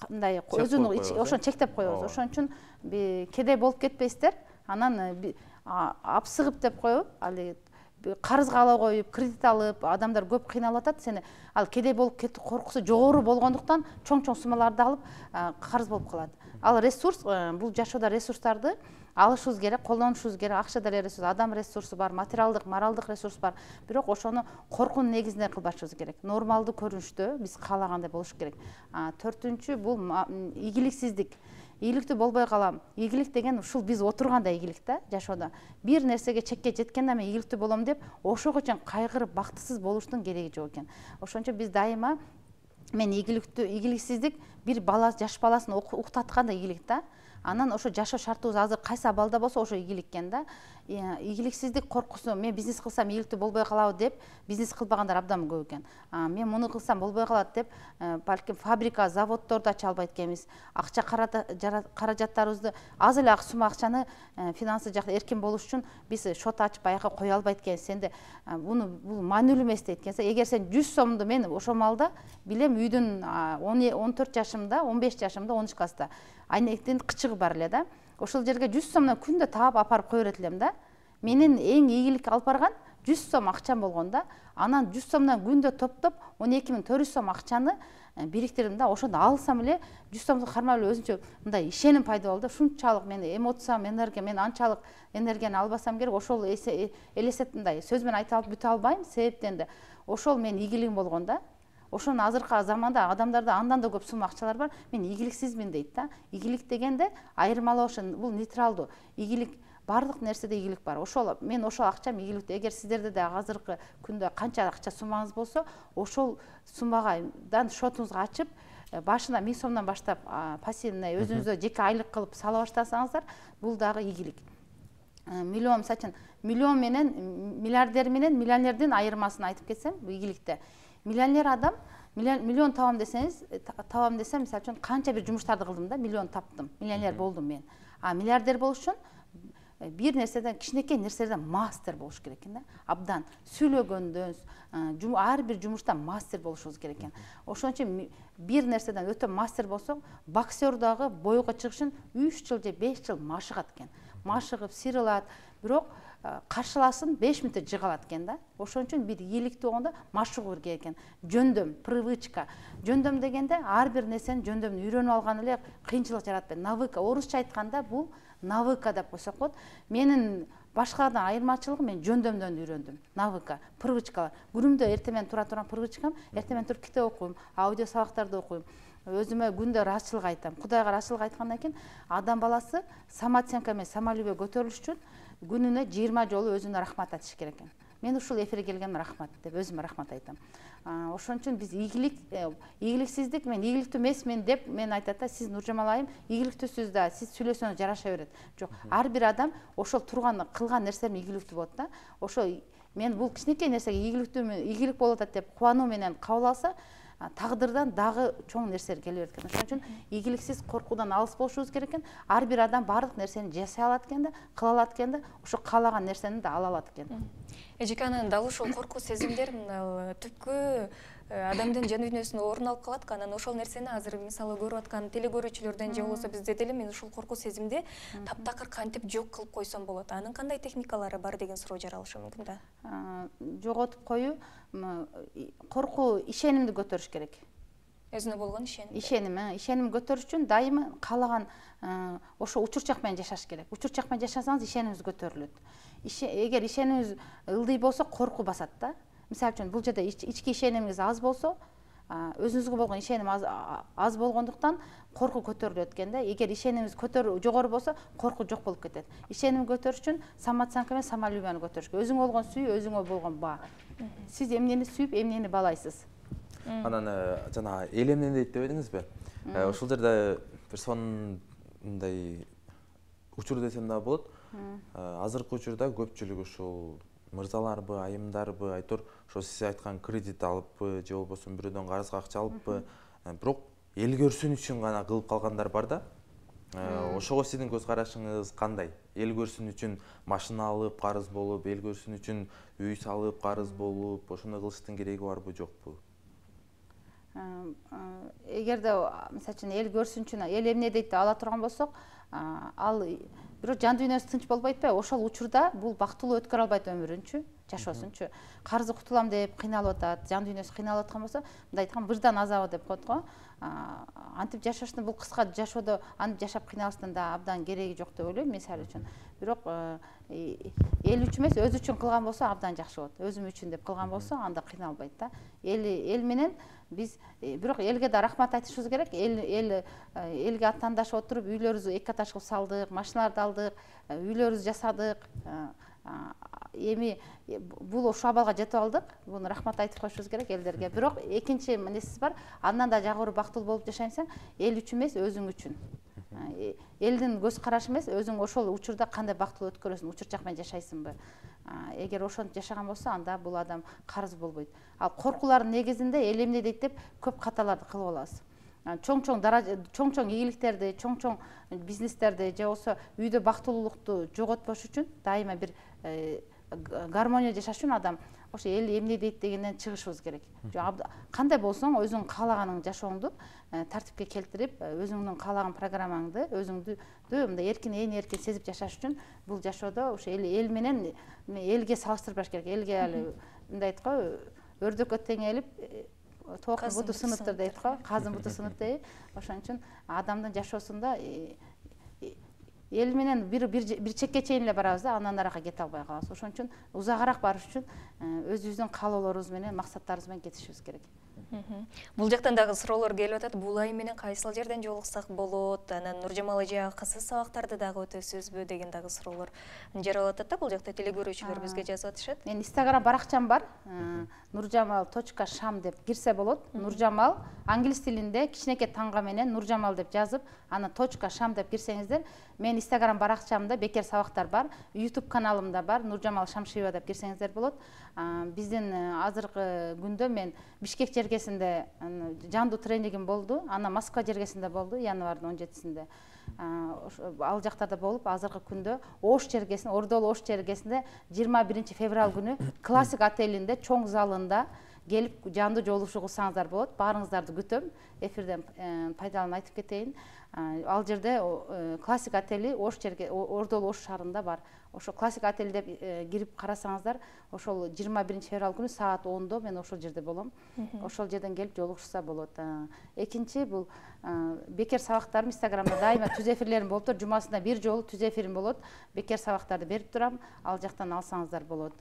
мындай өзүн ошону чектеп коебуз. Ошон үчүн кедей болуп кетпейсиздер. Анан апсыгып деп коебу, али карызга ала коюп, кредит алып, адамдар көп кыйналып атат. Сени ал кедей болуп кетүү коркусу жогору болгондуктан чоң суммаларды алып карыз болуп калат. Ал ресурс, бул жашоодо ресурстарды алышыбыз керек, колдонушубуз керек. Акча деле ресурс, адам ресурсу бар, материалдык, моралдык ресурс бар. Бирок ошону коркуунун негизинде кылбашыбыз керек. Нормалдуу көрүнүштө биз каалагандай болуш керек. 4-үнчү бул ийгиликсиздик. Ийгиликтүү болбой калам. Ийгилик деген ушул биз отурганда ийгилик да, жашоодо. Бир нерсеге чекке жеткенде мен ийгиликтүү болом деп, ошого үчүн кайгырып бактысыз болуштун кереги жок экен. Ошон үчүн биз дайыма мен ийгиликсиздик бир бала, жаш баласын уктатканда ийгилик да. Анан ошо жашоо шартыбыз азыр кайсы абалда болсо ошо ийгилик экен да. Ийгиликсиздик коркусу, мен бизнес кылсам ийгиликтүү болбой калабы деп бизнес кылбагандар абдан көп экен. Мен муну кылсам болбой калат деп балким фабрика, заводдорду ача албайт экенбиз. Акча каражаттарыбызды аз эле сумма акчаны финансы жакта эркин болуш үчүн биз шот ачып аяка кое албайт экенбиз. Сенде бул маанилүү эмес дейт экен. Эгер сен 100 сомду мен ошол малда билем үйдүн 14 жашымда, 15 жашымда, 10 класста айнектин кычыгы бар эле да. Ошол жерге 100 сомдон күндө таап апарып кое берет элем да. Менин эң ийгилик алып барган 100 сом акчам болгонда, анан 100 сомдон күндө топтоп 12.400 сом акчаны бириктирдим да. Ошондо алсам эле 100 сомду кармап эле өзүнчө мындай ишеним пайда болду. Ушунчалык мен эмоциям, энергия, мен анчалык энергияны албасам керек. Ошол элестет мындай сөз менен айта алып бүтө албайм, себептен да ошол менин ийгилигим болгон да. Ошону азыркы заманда адамдарда андан да көп сумма акчалар бар. Мен ийгиликсизмин дейт да. Ийгилик дегенде айырмалоош, бул нейтралдуу. Ийгилик бардык нерседе ийгилик бар. Ошол мен ошол акчам ийгиликтүү. Эгер сиздерде да азыркы күндө канча акча суммаңыз болсо, ошол суммадан шотуңузга ачып, башына 1000 сомдон баштап пассивный өзүңүздө жеке айлык кылып сала баштасаңыздар, бул дагы ийгилик. Миллион, мисалы, миллион менен миллиардер менен миллионердин айырмасын айтып кетсем, бул ийгиликте. Миллионер адам миллион табам десем, мисалы үчүн канча бир жумуштарды кылдым да, миллион таптым, миллионер болдум мен. Миллиардер болуш үчүн бир нерседен, кичинекей нерседен мастер болуш керек экен да. Абдан сүйлөгөндөн, ар бир жумуштан мастер болушубуз керек экен. Ошон үчүн бир нерседен өтө мастер болсок, боксер дагы бойго чыгыш үчүн 3 жыл же 5 жыл машыгат экен. Машыгып, сырылат, бирок каршыласын 5 мүнөттө жыгалат экен да. Ошон үчүн бир ийгиликтүү болгондо машыгуу керек экен. Жөндөм, привычка. Жөндөм дегенде ар бир нерсени жөндөмүн үйрөнүп алган эле кыйынчылык жаратпайт. Навыка, орусча айтканда бул навыка деп койсок болот. Менин башкадан айырмачылыгым, мен жөндөмдөн үйрөндүм. Навыка, привычкалар. Күнүмдө эртемен тура турган привычкам, эртемен туруп китеп окуйм, аудио сабактарды окуйм. Өзүмө күндө ыраазычылык айтам. Кудайга ыраазычылык айткандан кийин адам баласы самооценка менен самолюбие көтөрүлүш үчүн күнүнө 20 жолу өзүнө рахмат айтыш керек экен. Мен ушул эфирге келгениме рахмат деп өзүмө рахмат айтам. Ошон үчүн биз ийгиликсиздик, мен ийгиликтүү эмесмин деп мен айтат да, сиз Нуржамал айым ийгиликтүүсүз да, сиз сүйлөсөңүз жараша берет. Жок, ар бир адам ошол турган кылган нерсеме ийгиликтүү болот да. Ошо мен бул кичинекей нерсеге ийгилик болуп атат деп кубануу менен кабыл алса, тагдырдан дагы чоң нерселер келе берет экен. Ошон үчүн ийгиликсиз, коркуудан алыс болушубуз керек экен. Ар бир адам баардык нерсени жасай алат экен да, кыла алат экен да, ошо каалаган нерсени да ала алат экен. Эжеке анан дал ушул коркуу сезимдер түпкү адамдын жан дүйнөсүндө орун алып калат. Анан ошол нерсени азыр мисалы көрүп аткан телекөрүүчүлөрдөн же болбосо бизде деле мен ушул коркуу сезимди таптакыр кантип жок кылып койсом болот? Анын кандай техникалары бар деген суроо жаралышы мүмкүн да. Жоготуп коюу, коркуу ишенимди көтөрүш керек. Өзүнө болгон ишеним. Ишеним көтөрүш үчүн дайыма каалаган ошо учурчак менен жашаш керек. Учурчак менен жашасаңыз ишенимиңиз көтөрүлөт. Эгер ишенимиңиз ылдый болсо коркуу басат да. Мисалы үчүн бул жерде ички ишенимиңиз аз болсо, өзүңүзгө болгон ишеним аз болгондуктан коркуу көтөрүлөт экен да. Эгер ишенимиңиз жогору болсо, коркуу жок болуп кетет. Ишеним көтөрүш үчүн самооценка менен самолюбияны көтөрүш керек. Өзүңө болгон сүйүү, өзүңө болгон баа. Сиз эмнени сүйүп, эмнени баалайсыз? Анан жана эл эмнени дейт деп элиңизби? Ушул жерде бир сонундай учур десем да болот. Азыркы учурда көпчүлүк ушул мырзаларбы, айымдарбы, айтор ошо сиз айткан кредит алыппы, же болбосо бирөөдөн карызга акча алыппы, бирок эл көрсүн үчүн гана кылып калгандар бар да. Ошого сиздин көз карашыңыз кандай? Эл көрсүн үчүн машина алып, карыз болуп, эл көрсүн үчүн үй салып, карыз болуп, ошондой кылыштын кереги барбы, жокпу? Эгерде мисалы үчүн эл көрсүн үчүн эл эмне дейт деп ала турган болсок, ал бирок жан дүйнөсү тынч болбойт атпайбы? Ошол учурда бул бактылуу өткөрө албайт өмүрүнчү, жашоосунчу. Карызы кутулам деп кыйналып атат, жан дүйнөсү кыйналып аткан болсо, мындай айткан мырдан азабы деп коет го. Антип жашаштын бул кыска жашоодо антип жашап кыйналыштын да абдан кереги жок деп ойлойм, мисалы үчүн. Бирок эл үчүн эмес, өзү үчүн кылган болсо абдан жакшы болот. Өзүм үчүн деп кылган болсо, анда кыйналбайт да. Эл менен биз бирок элге да рахмат айтышыбыз керек. Элге аттандашып отуруп, үйлөрүбүздү эки каташ кылып салдык, машиналарды алдык, үйлөрүбүздү жасадык. Эми бул ошол абалга жетип алдык. Буну рахмат айтып коюшубуз керек элдерге. Бирок экинчи нерсеси бар. Андан да жагыруу бактылуу болуп жашайсың, эл үчүн эмес, өзүң үчүн. Элдин көз карашы эмес, өзүң ошол учурда кандай бактылуу өткөрөсүң, учурчак менен жашайсыңбы? Эгер ошентип жашаган болсо, анда бул адам карыз болбойт. Ал коркуулардын негизинде эл эмне дейт деп көп каталарды кылып алабыз. Чоң-чоң ийгиликтерди, чоң-чоң бизнестерди же болбосо үйдө бактылуулукту жоготпош үчүн дайыма бир гармония жашаш үчүн адам ошо эл эмне дейт дегенден чыгышыбыз керек. Кандай болсоң, өзүң каалаганың жашооңду тартипке келтирип, өзүңдүн каалаган программаңды, өзүңдү мындай ээн эркин сезип жашаш үчүн бул жашоодо ошо эл менен элге салыштырбаш керек. Элге али мындай айт го, өрдөккө теңелип, тоокун буту сыныптыр дейт го, казын буту сынып дейт. Ошон үчүн адамдын жашоосунда эл менен бир чекке чейин эле барабыз да, андан аракка кете албай калабыз. Ошон үчүн узагыраак барыш үчүн өзүбүздүн каалоолорубуз менен, максаттарыбыз менен кетишибиз керек. Бул жактан дагы суроолор келип атат. Бул айым менен кайсыл жерден жолуксак болот? Анан Нуржамал эже кызсыз сабактарды дагы өтөсүзбү деген дагы суроолор жаралып атат да. Бул жакта телекөрүүчүлөр бизге жазып атышат. Мен Instagram баракчам бар. nurjamal.sham деп кирсе болот. Нуржамал англис тилинде кичинекей таңга менен Нуржамал деп жазып, ана .sham деп кирсеңиздер, мен Instagram баракчамда бекер сабактар бар. YouTube каналымда бар. Нуржамал Шамшиева деп кирсеңиздер болот. Биздин азыркы күндө мен Бишкек жергесинде жандуу тренингим болду. Ана Москва жергесинде болду, январдын 17-синде. Ал жактарда болуп, азыркы күндө Ош жергесинде, Ордол Ош жергесинде 21 февраль күнү классик отелинде чоң залында келип жандуу жолугушуу кылсаңыздар болот. Баарыңыздарды күтөм. Эфирден пайдаланып айтып кетейин. Ал жерде классик отели Ордол Ош шаарында бар. Ошо классик отель деп кирип карасаңыздар, ошол 21 февраль күнү саат 10-до мен ошол жерде болом. Ошол жерден келип жолугушса болот. Экинчи бул бекер сабактарым Инстаграмда дайыма түз эфирлерим болуп тур. Жумасында бир жолу түз эфирим болот. Бекер сабактарды берип турам. Ал жактан алсаңыздар болот.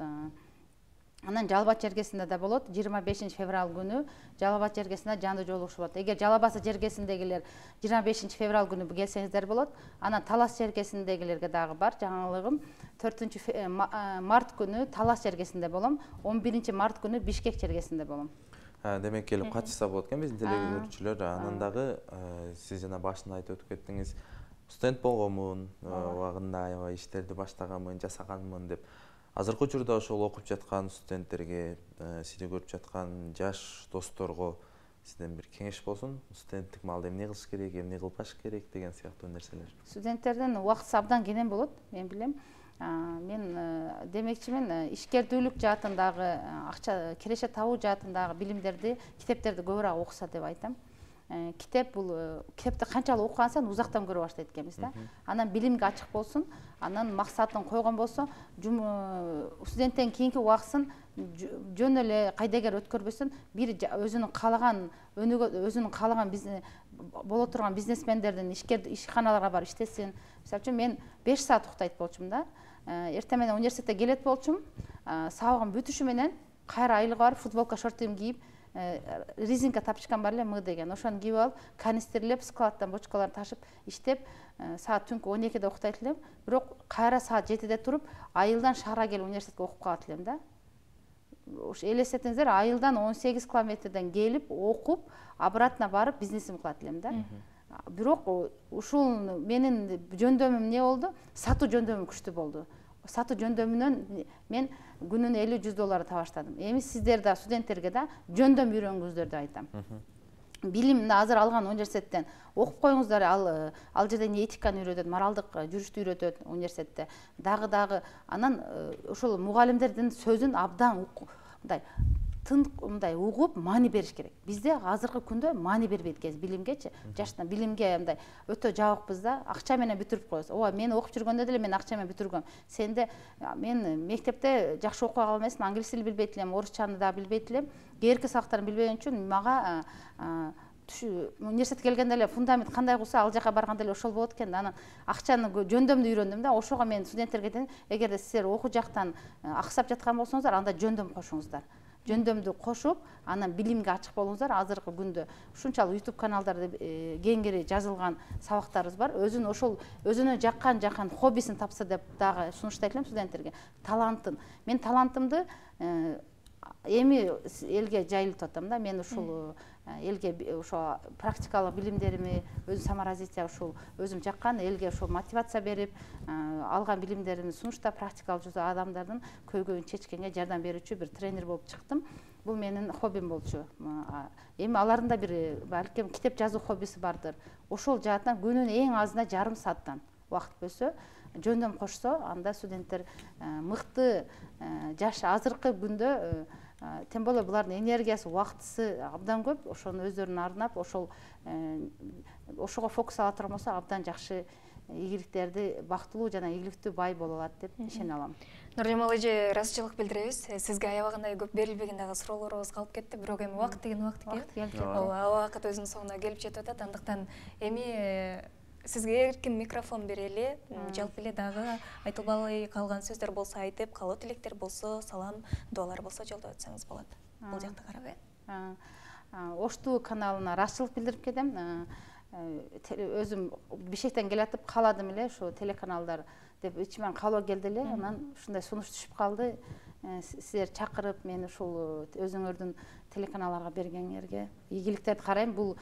Анан Жалбат жергесинде да болот. 25 февраль күнү Жалбат жергесинде жандуу жолугушуу болот. Эгер Жалабасы жергесиндегилер 25 февраль күнү келсеңиздер болот. Анан Талас жергесиндегилерге дагы бар жаңылыгым. 4 март күнү Талас жергесинде болом. 11 март күнү Бишкек жергесинде болом. Демек келип катышса болот экен биздин телекөрүүчүлөр. Анан дагы сиз жана башында айтып өтүп кеттиңиз, студент болгонмун, убагында аябай иштерди баштаганмын, жасаганмын деп. азыркы учурда ошол окуп жаткан студенттерге, сизди көрүп жаткан жаш досторго сизден бир кеңеш болсун, студенттик маалда эмне кылыш керек, эмне кылбаш керек деген сыяктуу нерселер. Студенттерден убактысы абдан кенен болот, мен билем. Мен демекчимин, ишкердүүлүк жаатындагы, акча кереше табуу жаатындагы билимдерди, китептерди көбүрөөк окуса деп айтам. Китеп бул китепти канчалык окуган сайын узактан көрө баштайт экенбиз да. Анан билимге ачык болсун, анан максатын койгон болсо, студенттен кийинки убактысын жөн эле кайдагер өткөрбөсүн, бир өзүнүн каалаган өнүгө, өзүнүн каалаган бизнес боло турган бизнесмендердин ишканаларга барып иштесин. Мисалы үчүн мен 5 саат уктайт болчумун да. Эртең менен университетке келет болчумун, сабагым бүтүшү менен кайра айлыга барып, футболка, шортугумду кийип, резинка тапочкам бар эле, М деген, ошону кийип алып, канистрлеп, складтан бочкаларды ташып, иштеп, саат түнкү 12-де уктайт элем. Бирок кайра саат 7-де туруп, айылдан шаарга келип университетке окуп калат элем да. Элестетиңиздер, айылдан 18 километрден келип, окуп, обратно барып, бизнесим кылат элем да. Бирок ушул менин жөндөмүм эмне болду? Сатуу жөндөмүм күчтүү болду. Сатуу жөндөмүнөн мен күнүнө $50-100 таба баштадым. Эми сиздер да, студенттерге да жөндөм үйрөнгүңүздөр деп айтам. Билимди азыр алган университеттен окуп коюңуздар, ал жерде этиканы үйрөтөт, моралдык жүрүштү үйрөтөт университетте. Дагы анан ошол мугалимдердин сөзүн абдан мындай угуп, маани бериш керек. Бизде азыркы күндө маани бербейт экенбиз билимгечи. Жаштан билимге мындай өтө жабыкпыз да, акча менен бүтүрүп коебуз. Ооба, мен окуп жүргөндө деле мен акча менен бүтүргөм. Сенде мен мектепте жакшы окуй алган эмесмин, англис тилин билбейт элем, орусчаны да билбейт элем. Кээрки сабактарын билбеген үчүн мага университетке келгенде эле фундамент кандай курса, ал жака барганда эле ошол болот экен да. Анан акчаны жөндөмдү үйрөндүм да. Ошого мен студенттерге дейм, эгерде сиздер окуу жактан аксап жаткан болсоңуздар, анда жөндөм кошуңуздар. Жөндөмдү кошуп, анан билимге ачык болуңуздар. Азыркы күндө ушунчалык YouTube каналдарда кеңири жазылган сабактарыбыз бар. Өзүнө жаккан хоббисин тапса деп дагы сунуштайт элем студенттерге. Талантын. Мен талантымды эми элге жайылтып атам да. Мен ушул элге ошо практикалык билимдерими, өзүм саморазития ушул өзүм жаккан элге ошо мотивация берип, алган билимдеримди сунуштап, практикалык жүзө адамдардын көйгөйүн чечкенге жардам берүүчү бир тренер болуп чыктым. Бул менин хоббим болчу. Эми алардын да бир балким китеп жазуу хоббиси бардыр. Ошол жаатынан күнүнө эң азында жарым сааттан убакыт бөлсө, жөндөм кошсо, анда студенттер мыкты жаш азыркы күндө, тем более булардын энергиясы, убактысы абдан көп. Ошону өздөрүнө арнап, ошого фокус ала турган болсо, абдан жакшы ийгиликтерди, бактылуу жана ийгиликтүү бай боло алат деп ишене алам. Нуржамал эже, ыраазычылык билдиребиз. Сизге аябагандай көп берилбеген дагы суроолорубуз калып кетти, бирок эми убакыт деген убакыт экен. Убакыт өзүнүн соңуна келип жетип атат. Андыктан эми сизге эркин микрофон берели. Жалпы эле дагы айтылбай калган сөздөр болсо айтып, калуу тилектер болсо, салам, дуалар болсо жолдоп өтсөңүз болот. Бул жакта карабай. Оштуу каналына ыраазычылык билдирип кетем. Өзүм Бишкектен келатып кааладым эле, ушу телеканалдар деп ичимен каалоо келди эле. Анан ушундай сунуш түшүп калды. Сиздер чакырып, мени ушул өзүңөрдүн телеканалдарга бергениңерге ийгиликтерди карайм. Бул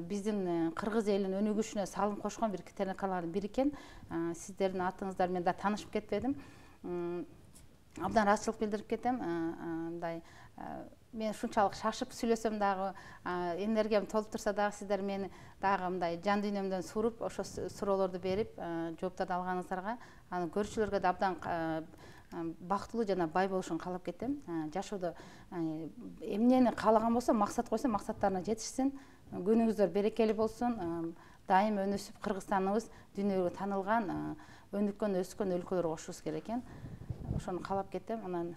биздин кыргыз элинин өнүгүшүнө салым кошкон бир телеканалдын бири экен. Сиздердин атыңыздар мен да таанышып кетпедим. Абдан ыраазычылык билдирип кетем. Мындай мен ушунчалык шашып сүйлөсөм дагы, энергиям толуп турса дагы, сиздер мени дагы мындай жан дүйнөмдөн суруп, ошо суроолорду берип, жооптарды алганыңыздарга, аны көрүүчүлөргө да абдан бактылуу жана бай болушун каалап кетем. Жашоодо эмнени каалаган болсо, максат койсо, максаттарына жетишсин. Күнүңүздөр берекелүү болсун. Дайым өнүсүп, Кыргызстаныбыз дүйнөгө таанылган, өнүккөн, өскөн өлкөлөргө кошубуз керек экен. Ошону каалап кетем. Анан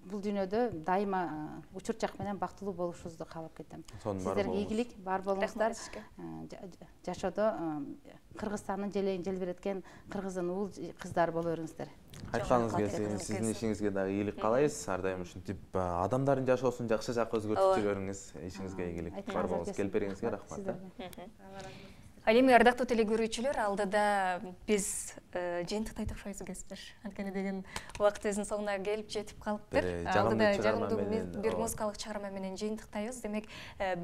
бул дүйнөдө дайыма учурчак менен бактылуу болушубузду каалап кетем. Сиздерге ийгилик бар болуңуздар. Жашоодо Кыргызстандын желегин желбиреткен кыргыздын уул кыздары боло бериңиздер. Айтканыңыз келсе, сиздин ишиңизге дагы ийгилик каалайбыз. Ар дайым ушинтип адамдардын жашоосун жакшы жакка өзгөртүп жүрөңүз. Ишиңизге ийгилик бар болуңуз. Келип бериңизге рахмат. Ал эми ардактуу телекөрүүчүлөр, алдыда биз жыйынтыктай токшойбуз экенбиз. Анткени деген убакыт өзүнүн соңуна келип жетип калыптыр. Алдыда жагымдуу бир музыкалык чыгарма менен жыйынтыктайбыз. Демек,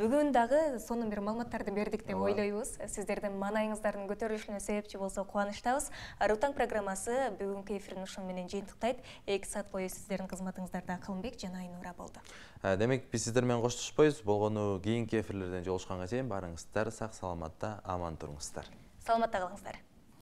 бүгүн дагы сонун бир маалыматтарды бердик деп ойлойбуз. Сиздердин маанайыңыздардын көтөрүлүшүнө себепчи болсо кубанычтабыз. Ару таң программасы бүгүнкү эфирин ушун менен жыйынтыктайт. 2 саат бою сиздердин кызматыңыздарда Калымбек жана Айнура болду. Демек, биз сиздер менен коштошпойбуз. Болгону кийинки эфирлерден жолугушканга чейин барыңыздар сак саламатта аман туруңуздар. Саламатта калыңыздар.